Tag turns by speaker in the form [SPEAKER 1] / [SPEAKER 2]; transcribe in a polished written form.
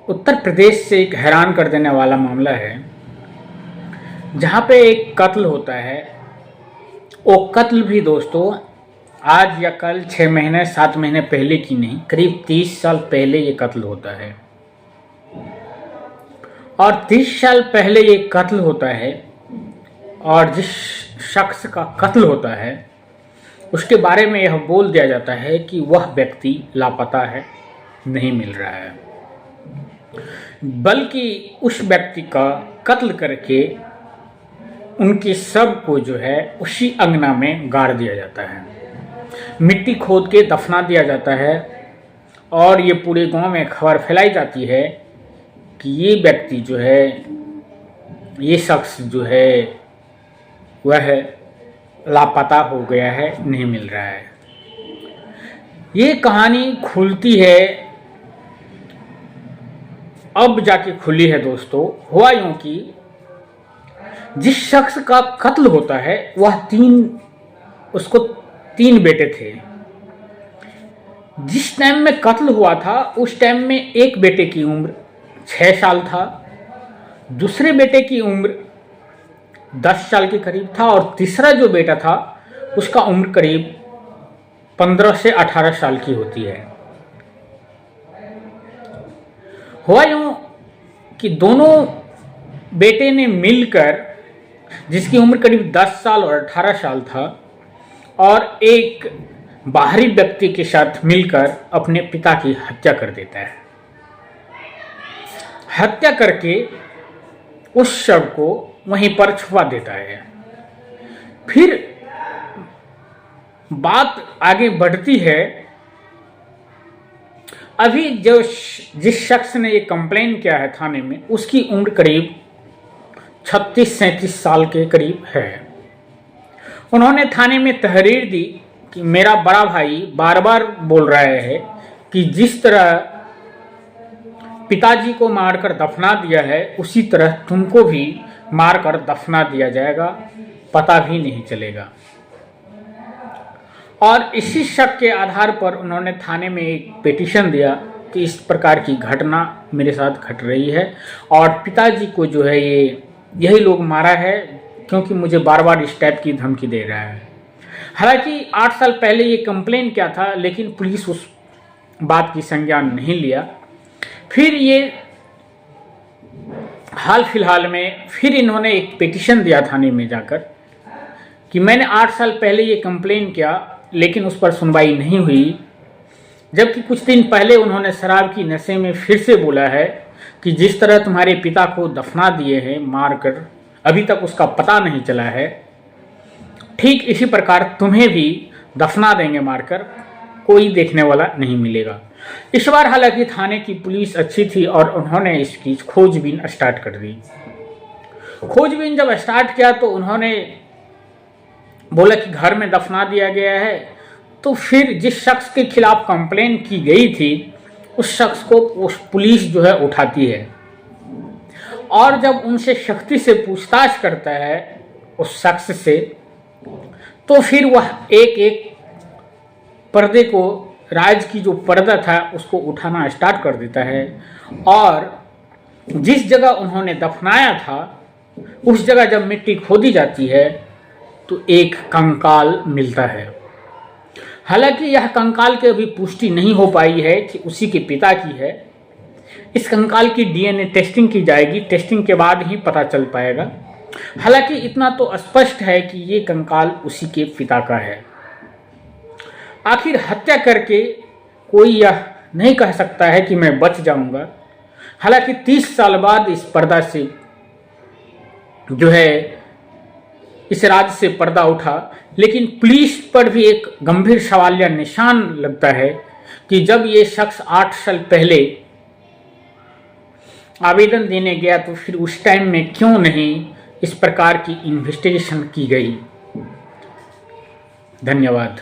[SPEAKER 1] उत्तर प्रदेश से एक हैरान कर देने वाला मामला है, जहाँ पे एक कत्ल होता है। वो कत्ल भी दोस्तों आज या कल 6 महीने 7 महीने पहले की नहीं, करीब 30 साल पहले ये कत्ल होता है। और 30 साल पहले ये कत्ल होता है और जिस शख्स का कत्ल होता है उसके बारे में यह बोल दिया जाता है कि वह व्यक्ति लापता है, नहीं मिल रहा है, बल्कि उस व्यक्ति का कत्ल करके उनके शव को जो है उसी अंगना में गाड़ दिया जाता है, मिट्टी खोद के दफना दिया जाता है। और ये पूरे गांव में खबर फैलाई जाती है कि ये व्यक्ति जो है, ये शख्स जो है वह लापता हो गया है, नहीं मिल रहा है। ये कहानी खुलती है, अब जाके खुली है दोस्तों। हुआ यूं कि जिस शख्स का कत्ल होता है उसको 3 बेटे थे। जिस टाइम में कत्ल हुआ था उस टाइम में एक बेटे की उम्र 6 साल था, दूसरे बेटे की उम्र 10 साल के करीब था और तीसरा जो बेटा था उसका उम्र करीब 15 से 18 साल की होती है। हुआ यूं कि दोनों बेटे ने मिलकर, जिसकी उम्र करीब 10 साल और 18 साल था, और एक बाहरी व्यक्ति के साथ मिलकर अपने पिता की हत्या कर देता है। हत्या करके उस शव को वहीं पर छुपा देता है। फिर बात आगे बढ़ती है। अभी जिस शख्स ने ये कंप्लेन किया है थाने में, उसकी उम्र करीब 36-37 साल के करीब है। उन्होंने थाने में तहरीर दी कि मेरा बड़ा भाई बार बार बोल रहा है कि जिस तरह पिताजी को मारकर दफना दिया है उसी तरह तुमको भी मारकर दफना दिया जाएगा, पता भी नहीं चलेगा। और इसी शक के आधार पर उन्होंने थाने में एक पिटीशन दिया कि इस प्रकार की घटना मेरे साथ घट रही है और पिताजी को जो है यही लोग मारा है, क्योंकि मुझे बार बार इस टाइप की धमकी दे रहा है। हालांकि 8 साल पहले ये कंप्लेन किया था, लेकिन पुलिस उस बात की संज्ञान नहीं लिया। फिर ये हाल फिलहाल में फिर इन्होंने एक पिटीशन दिया थाने में जाकर कि मैंने 8 साल पहले ये कंप्लेन किया, लेकिन उस पर सुनवाई नहीं हुई। जबकि कुछ दिन पहले उन्होंने शराब की नशे में फिर से बोला है कि जिस तरह तुम्हारे पिता को दफना दिए हैं मारकर, अभी तक उसका पता नहीं चला है, ठीक इसी प्रकार तुम्हें भी दफना देंगे मारकर, कोई देखने वाला नहीं मिलेगा। इस बार हालांकि थाने की पुलिस अच्छी थी और उन्होंने इसकी खोजबीन स्टार्ट कर दी। खोजबीन जब स्टार्ट किया तो उन्होंने बोला कि घर में दफना दिया गया है। तो फिर जिस शख्स के खिलाफ कंप्लेन की गई थी उस शख्स को पुलिस जो है उठाती है और जब उनसे सख्ती से पूछताछ करता है उस शख्स से, तो फिर वह एक एक पर्दे को, राज की जो पर्दा था उसको उठाना स्टार्ट कर देता है और जिस जगह उन्होंने दफनाया था उस जगह जब मिट्टी खोदी जाती है तो एक कंकाल मिलता है। हालांकि यह कंकाल की अभी पुष्टि नहीं हो पाई है कि उसी के पिता की है। इस कंकाल की डीएनए टेस्टिंग की जाएगी, टेस्टिंग के बाद ही पता चल पाएगा। हालांकि इतना तो स्पष्ट है कि ये कंकाल उसी के पिता का है। आखिर हत्या करके कोई यह नहीं कह सकता है कि मैं बच जाऊंगा। हालांकि 30 साल बाद इस पर्दा से जो है, इस राज से पर्दा उठा, लेकिन पुलिस पर भी एक गंभीर सवाल या निशान लगता है कि जब ये शख्स 8 साल पहले आवेदन देने गया तो फिर उस टाइम में क्यों नहीं इस प्रकार की इन्वेस्टिगेशन की गई। धन्यवाद।